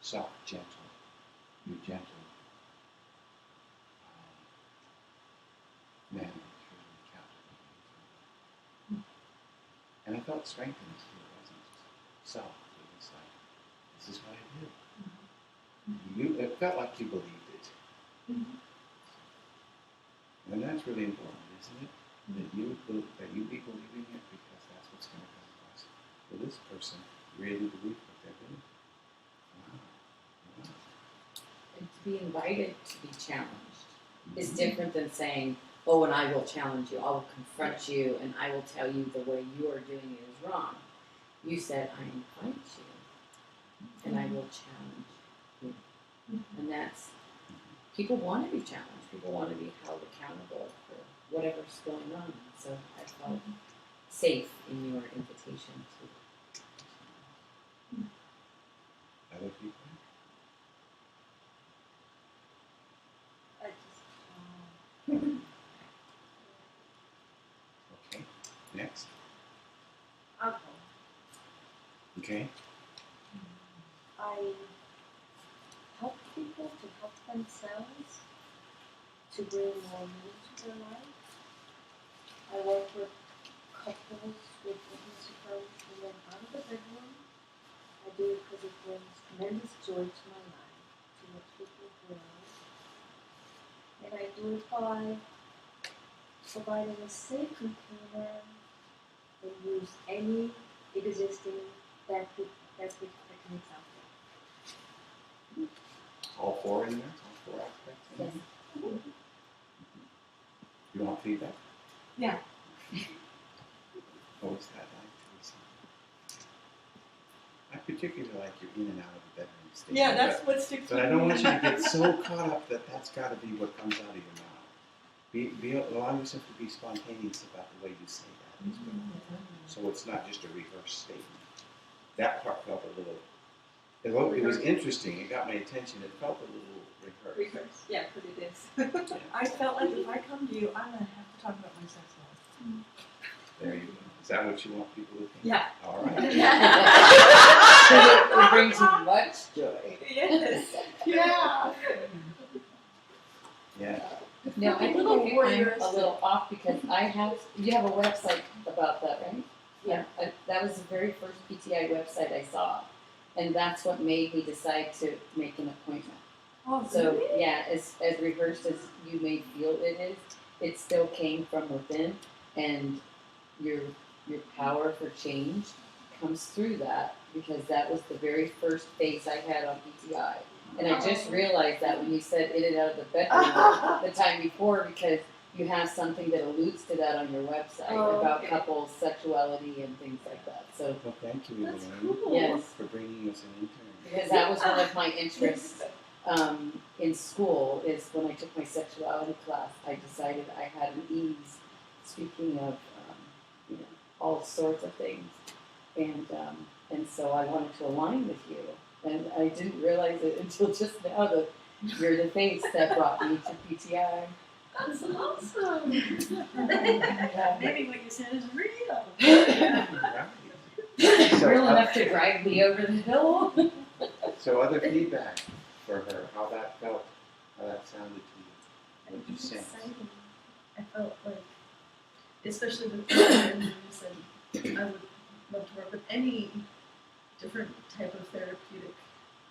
soft, gentle. You're gentle. Man, it's really captivating. felt strengthened too. It wasn't just self. It was like, this is what I do. It felt like you believed it. And that's really important, isn't it? That you be believing it, because that's what's going to come across. Well, this person really believes what they're doing. Wow. And to be invited to be challenged is different than saying, oh, and I will challenge you, I will confront you, and I will tell you the way you are doing it is wrong. You said, I invite you, and I will challenge you. And that's, people want to be challenged. People want to be held accountable for whatever's going on. So I felt safe in your invitation to. Other people? I just, Okay. Next. alcohol. Okay. I help people to help themselves to bring more meaning to their life. I work with couples with insecure women out of the bedroom. I do it because it brings tremendous joy to my life, to watch people grow. And I do it by providing a safe container and use any existing therapeutic techniques out there. All four in there? All four aspects in there? Yes. You want feedback? Yeah. What was that like, Teresa? I particularly like your in and out of the bedroom statement. Yeah, that's what sticks with But me. I don't want you to get so caught up that that's got to be what comes out of your mouth. Allow yourself to be spontaneous about the way you say that as well. So it's not just a rehearsed statement. That part felt a little, although it was interesting, it got my attention, it felt a little rehearsed. Rehearse. Yeah, but it is. Yeah. I felt like if I come to you, I'm gonna have to talk about my sex life. There you go. Is that what you want people to think? Yeah. All right. It brings you much joy. Yes. Yeah. Yeah. Now, I think Little I'm warriors. a little off because you have a website about that, right? Yeah. That was the very first PTI website I saw. And that's what made me decide to make an appointment. Oh, So, really? yeah, as rehearsed as you may feel it is, it still came from within. And your power for change comes through that, because that was the very first face I had on PTI. And I just realized that when you said in and out of the bedroom the time before, because you have something that alludes to that on your website about couples, sexuality, and things like that. So, Well, thank you, That's Elaine, cool. yes, for bringing us an intern. because that was one of my interests in school, is when I took my sexuality class, I decided I had an ease speaking of, all sorts of things. And so I wanted to align with you. And I didn't realize it until just now that you're the face that brought me to PTI. That's awesome. Maybe what you said is real. Right. Real enough to drive me over the hill. So other feedback for her, how that felt, how that sounded to you. What did you It's sense? exciting. I felt like, especially with the and you said I would love to work with any different type of therapeutic.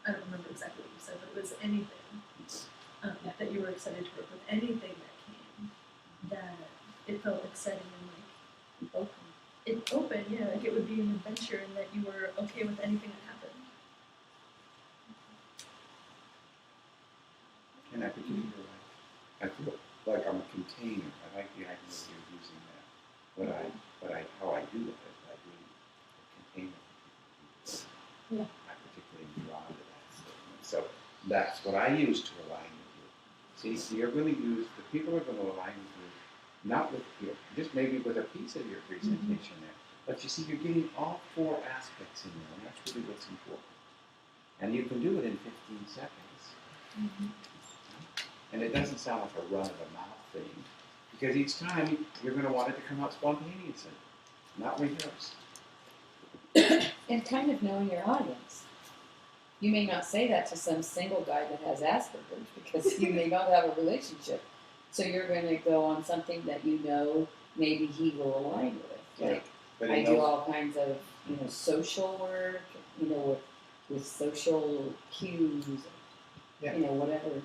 I don't remember exactly what you said, but it was anything that you were excited to work with. Anything that came, that it felt exciting and like open, yeah, like it would be an adventure, and that you were okay with anything that happened. And I particularly I feel like I'm a container. I like the idea of you using that. How I do it is I do a container for people. Yeah. I'm particularly drawn to that statement. So that's what I use to align with you. See, you're going to use, the people are going to align with you, not with you, just maybe with a piece of your presentation there. But you see, you're getting all four aspects in there, and that's really what's important. And you can do it in 15 seconds. And it doesn't sound like a run-of-the-mouth thing, because each time you're going to want it to come out spontaneously, not rehearsed. And kind of knowing your audience. You may not say that to some single guy that has Asperger's, because you may not have a relationship. So you're going to go on something that you know maybe he will align with. Yeah. Like, But I in do those, all kinds of, social work, with social cues, Yeah. Whatever.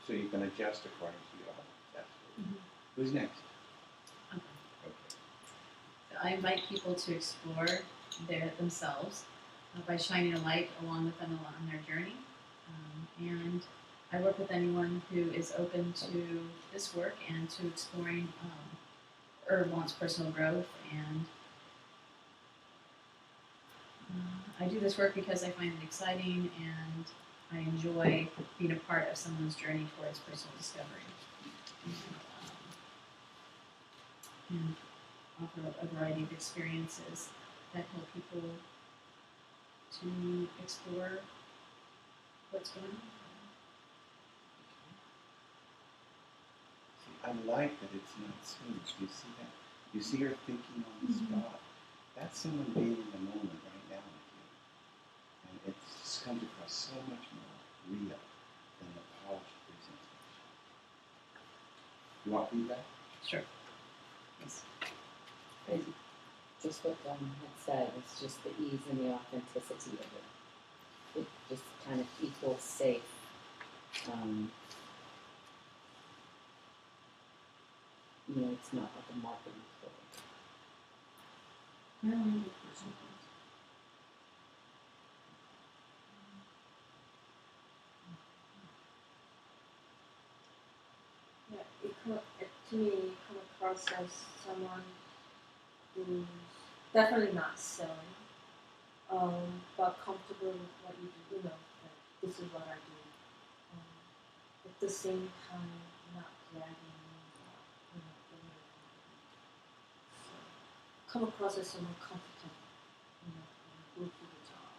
so you can adjust according to your audience. Absolutely. Who's next? Okay. Okay. So I invite people to explore themselves by shining a light along with them on their journey. And I work with anyone who is open to this work and to exploring or wants personal growth. And I do this work because I find it exciting and I enjoy being a part of someone's journey towards personal discovery. And offer a variety of experiences that help people to explore what's going on. I like that it's not smooth. You see that? You see her thinking on the spot. That's someone being in the moment right now with you. And it just comes across so much more real than the polished presentation. You want feedback? Sure. Yes. Just what Dawn had said, it's just the ease and the authenticity of it. It just kind of equals safe. It's not like a marketing tool. I don't have a personal growth. To me, you come across as someone who's definitely not selling, but comfortable with what you do. That this is what I do. At the same time, not dragging, the way. So, come across as someone comfortable, and go through the job.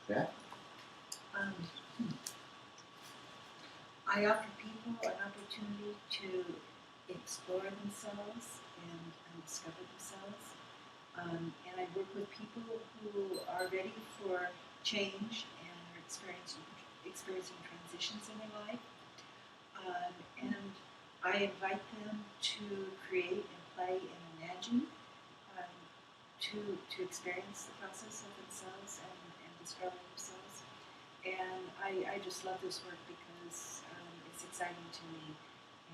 Beth? I offer people an opportunity to explore themselves and discover themselves. And I work with people who are ready for change and are experiencing transitions in their life. And I invite them to create and play and imagine, to experience the process of themselves and discover themselves. And I just love this work because it's exciting to me,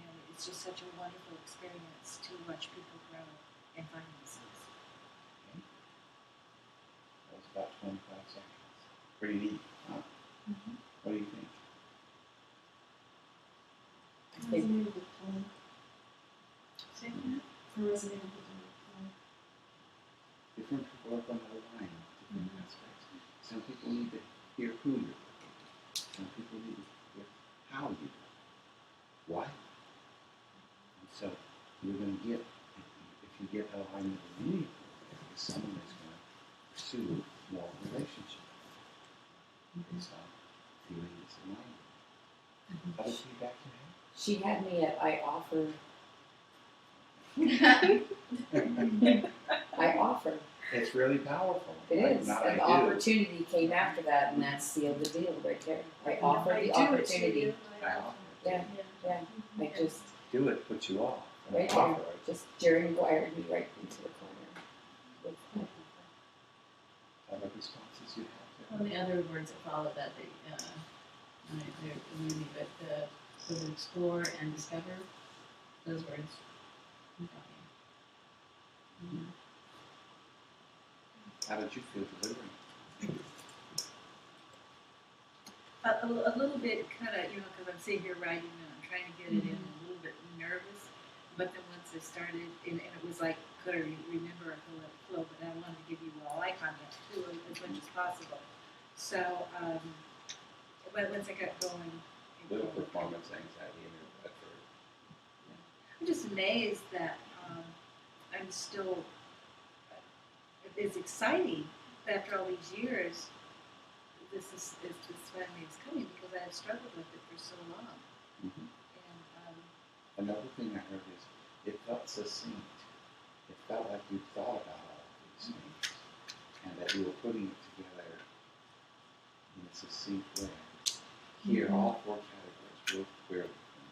and it's just such a wonderful experience to watch people grow and find themselves. Okay. That was about 25 seconds. Pretty neat, huh? What do you think? Resonated with play. Say that. Resonated with play. Different people are going to align with different aspects. Some people need to hear who you're working with. Some people need to hear how you do it. Why? And so you're going to get, if you get alignment in any program, is someone that's going to pursue more relationship based on feeling this alignment. Other feedback you have? She had me at I offer. I offer. It's really powerful. It Like, is. not And the I do. opportunity came after that, and that sealed the deal right there. I offer the opportunity. I offer. Yeah. I just, Do it, put you off. And right offer there, it. just Jerry wired me right into the corner. With my offer. Other responses you have Well, there? the other words that follow that, they're elude me, but so to explore and discover, those words. How did you feel delivering? A little bit kind of, because I'm sitting here writing and I'm trying to get it in, a little bit nervous. But then once I started, and it was like, could I remember a flow, but I wanted to give you all eye contact too, as much as possible. So, but once I got going, Little performance anxiety in your butt for I'm just amazed that I'm still, it's exciting that after all these years, this finally is coming, because I have struggled with it for so long. And Another thing I heard is it felt succinct. It felt like you thought about all of these things and that you were putting it together in a succinct way. Here, all 4 categories real clearly for me.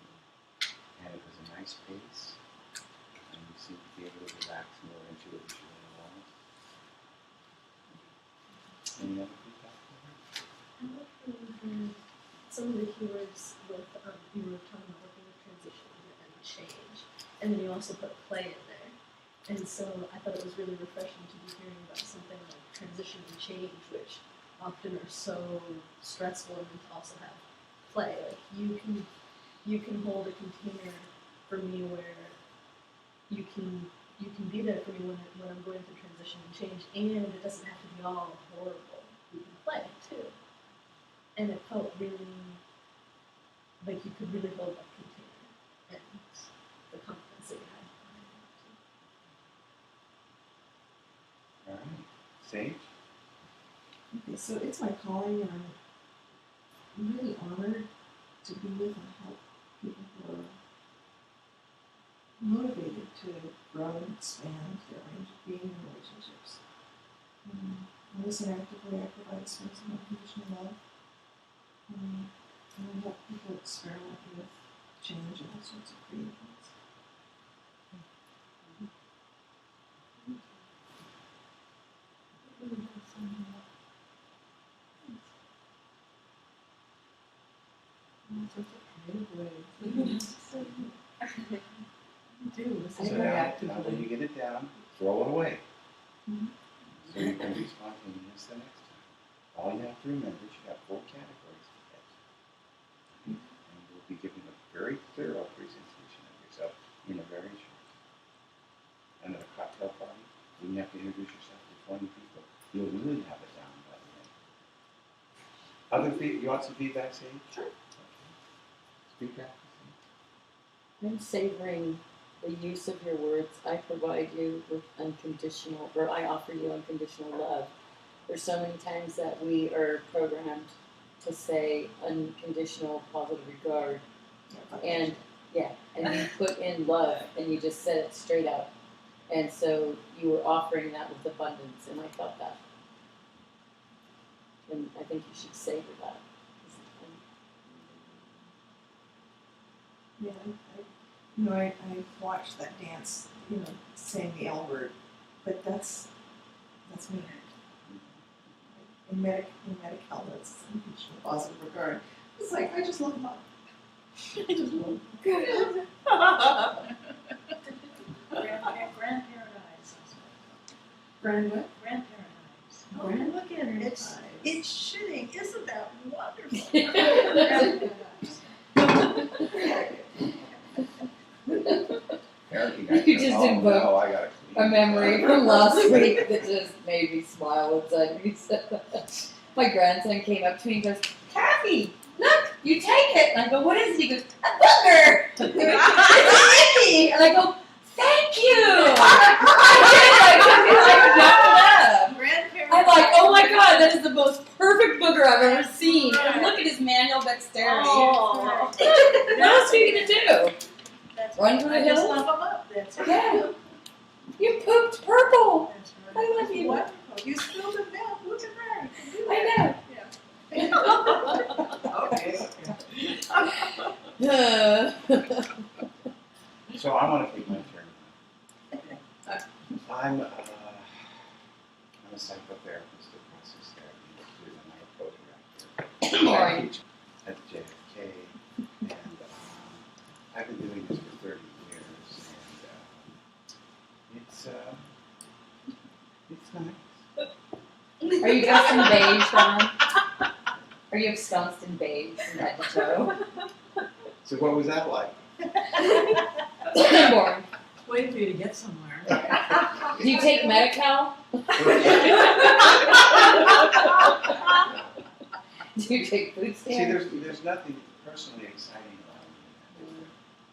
And it was a nice pace, and you seem to be able to relax more into it as you went along. Any other feedback for her? I'm looking at some of the keywords with, you were talking about working with transition and change, and then you also put play in there. And so I thought it was really refreshing to be hearing about something like transition and change, which often are so stressful, and then to also have play. Like you can hold a container for me where you can be there for me when I'm going through transition and change, and it doesn't have to be all horrible. You can play too. And it felt really like you could really hold that container and the confidence that you had behind it. All right. Sage? Okay, so it's my calling, and I'm really honored to be with and help people who are motivated to grow and expand their range of being in relationships. I listen actively, I provide space and unconditional love. And I help people experiment with change and all sorts of creative things. So now when you get it down, throw it away. So you can be spontaneous the next time. All you have to remember is you have 4 categories to get to. And you'll be giving a very thorough presentation of yourself in a very short time. And at a cocktail party, when you have to introduce yourself to 20 people, you'll really have it down by the end. You want some feedback, Sage? Sure. Okay. Feedback? I'm savoring the use of your words. I provide you with unconditional, or I offer you unconditional love. There's so many times that we are programmed to say unconditional positive regard, and and you put in love, and you just said it straight out. And so you were offering that with abundance, and I felt that. And I think you should savor that. Yeah, I watched that dance, saying the L word, but that's me. In medic health, that's unconditional positive regard. It's like, I just love love. I just love Grandparadise. Grand what? Grandparadise. Oh, Grand look at it. Paradise. It's shitting. Isn't that wonderful? You just invoked I gotta clean a memory from last week that just made me smile inside me. My grandson came up to me and goes, "Kathy, look, you take it." And I go, "What is it?" He goes, "A booger." It's sticky. And I go, "Thank you." I'm like, "Oh my God, that is the most perfect booger I've ever seen." And look at his manual dexterity. Oh. What else are you gonna do? That's Run for the I just hills? love them up. That's right. Yeah. You pooped purple. That's right. I love you. Wonderful. You spilled it now. Look at that. I know. So I want to take my turn. I'm a psychotherapist at Process Therapy, and I'm a co-director. Boring. I teach at JFK, and I've been doing this for 30 years, and it's nice. Are you dressed in beige, Ron? Are you ensconced in beige from head to toe? So what was that like? Boring. Waiting for you to get somewhere. Do you take Medi-Cal? Do you take food See, stamps? there's nothing personally exciting about it.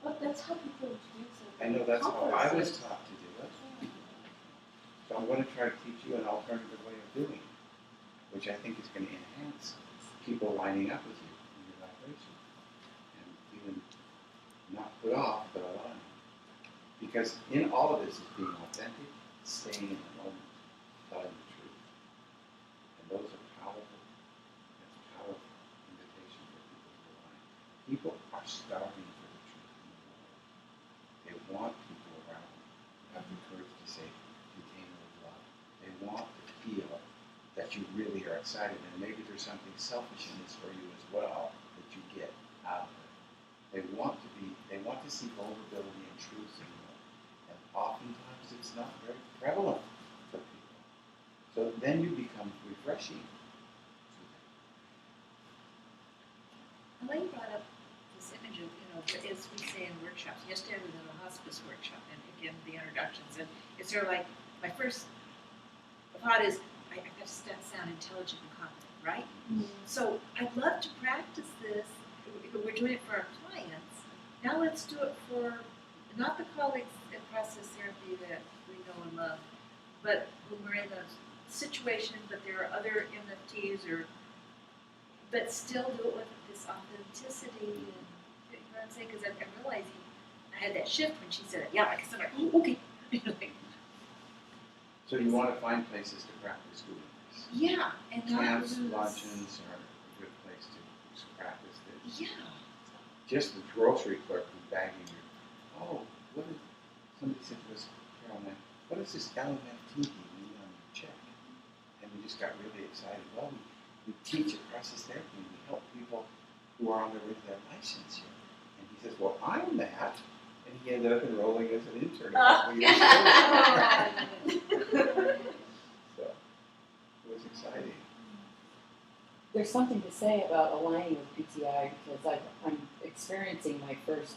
But that's how people do it. I know that's how I was taught to do it. So I'm going to try to teach you an alternative way of doing it, which I think is going to enhance people lining up with you in your vibration and feeling not put off, but aligned. Because in all of this is being authentic, staying in the moment, telling the truth. And those are powerful. That's are starving for the truth in the world. They want people around them who have the courage to say, container of love. They want to feel that you really are excited, and maybe there's something selfish in this for you as well that you get out of it. They want to see vulnerability and truth in you, and oftentimes it's not very prevalent for people. So then you become refreshing to them. Elaine brought up this image of, as we say in workshops. Yesterday I was in a hospice workshop, and again, the introductions, and it's sort of like, my first thought is, I have to sound intelligent and confident, right? So I'd love to practice this. We're doing it for our clients. Now let's do it for, not the colleagues in process therapy that we know and love, but when we're in a situation, but there are other MFTs, but still do it with this authenticity, and you know what I'm saying? Because I'm realizing I had that shift when she said it. Yeah, because I'm like, oh, okay. So you want to find places to practice doing this. Yeah, and not Camps, lose. luncheons are a good place to practice this. Yeah. Just the grocery clerk who's bagging you. What is, somebody said to us, Caroline, what does this LMFT mean on your check? And we just got really excited. Well, we teach at process therapy, and we help people who are on their way to their licensure. And he says, well, I'm that. And he ended up enrolling as an intern a couple of years later. So it was exciting. There's something to say about aligning with PTI because I'm experiencing my first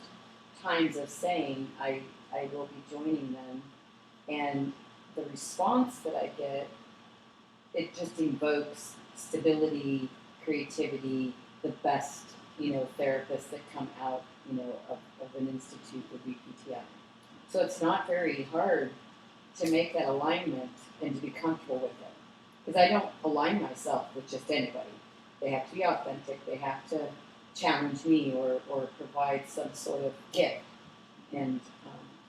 times of saying I will be joining them, and the response that I get, it just invokes stability, creativity, the best, therapists that come out, of an institute would be PTI. So it's not very hard to make that alignment and to be comfortable with it. Because I don't align myself with just anybody. They have to be authentic. They have to challenge me or provide some sort of gift. And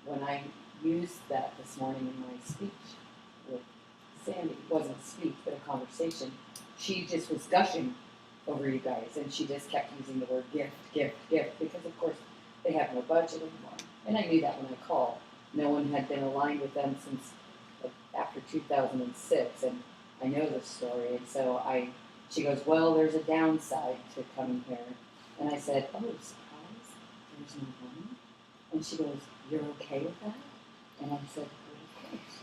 when I used that this morning in my speech with Sandy, it wasn't a speech, but a conversation, she just was gushing over you guys, and she just kept using the word gift, gift, gift, because of course they have no budget anymore. And I knew that when I called. No one had been aligned with them since after 2006, and I know this story, and so she goes, well, there's a downside to coming here. And I said, oh, surprise, there's no money? And she goes, you're okay with that? And I said, well, of course.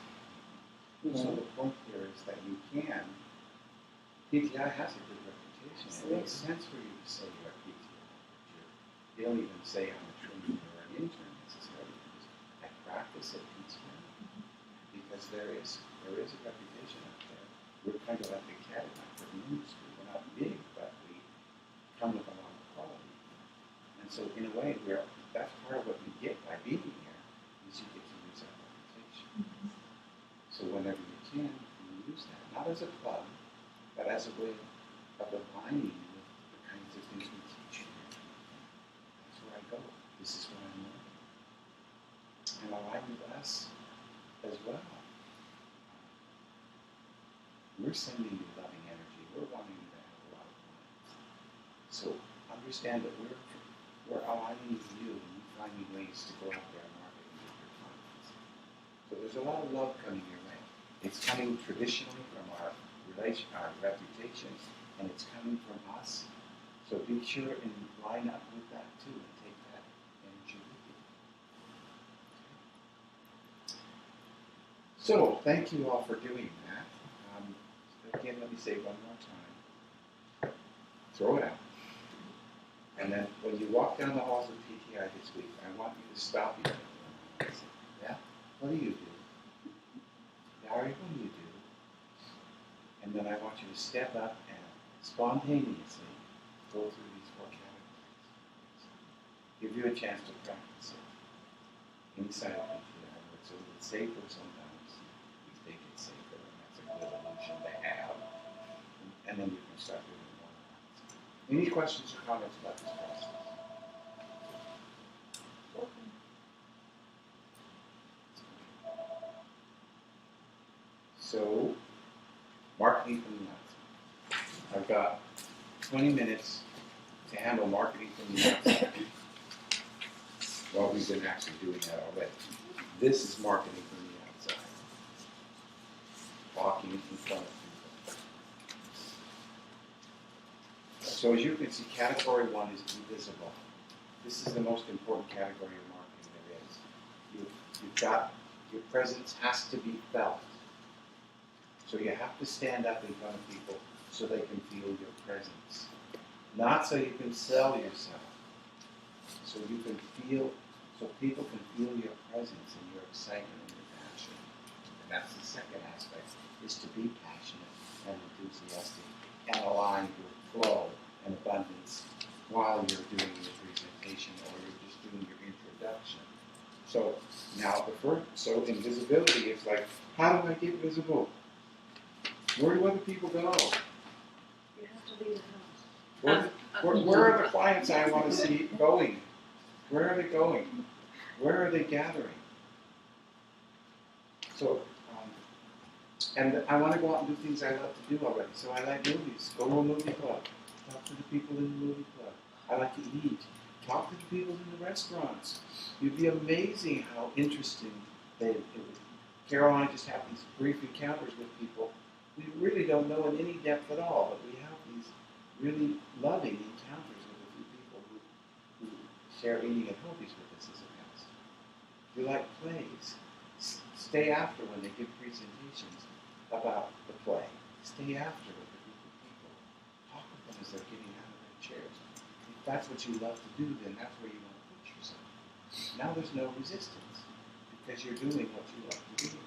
So the point here is that you can, PTI has a good reputation. It makes sense for you to say you're a PTI. You don't even say I'm a trainee or an intern necessarily, because I practice at PTI. Because there is a reputation out there. We're kind of like the Cadillac of the industry. We're not big, but we come with a lot of quality. And so in a way, that's part of what you get by being here, is you get to use that reputation. So whenever you can, you use that. Not as a plug, but as a way of aligning with the kinds of things we teach you. That's where I go. This is what I'm learning. And align with us as well. We're sending you loving energy. We're wanting you to have a lot of clients. So understand that we're aligning with you, and you're finding ways to go out there and market and get your clients. So there's a lot of love coming your way. It's coming traditionally from our reputations, and it's coming from us. So be sure and line up with that too, and take that energy with you. So thank you all for doing that. Again, let me say one more time. Throw it out. And then when you walk down the halls of PTI this week, I want you to stop you. And say, yeah, what do you do? Larry, what do you do? And then I want you to step up and spontaneously go through these 4 categories. Give you a chance to practice it inside of PTI. It's a little safer sometimes. We think it's safer, and that's a good illusion to have. And then you can start doing more. Any questions or comments about this process? So, marketing from the outside. I've got 20 minutes to handle marketing from the outside. Well, we've been actually doing that already. This is marketing from the outside. Walking in front of people. So as you can see, category 1 is be visible. This is the most important category of marketing there is. You've got, your presence has to be felt. So you have to stand up in front of people so they can feel your presence. Not so you can sell yourself. So you can feel, so people can feel your presence and your excitement and your passion. And that's the second aspect, is to be passionate and enthusiastic and align your flow and abundance while you're doing your presentation or you're just doing your introduction. So now so invisibility is like, how do I get visible? Where do other people go? You have to leave the house. Where are the clients I want to see going? Where are they going? Where are they gathering? So, and I want to go out and do things I love to do already. So I like movies. Go to a movie club. Talk to the people in the movie club. I like to eat. Talk to the people in the restaurants. You'd be amazing how interesting it would be. Carol and I just have these brief encounters with people we really don't know in any depth at all, but we have these really loving encounters with a few people who share eating and hobbies with us as a past. If you like plays, stay after when they give presentations about the play. Stay after with a group of people. Talk with them as they're getting out of their chairs. If that's what you love to do, then that's where you want to put yourself. Now there's no resistance because you're doing what you love to do.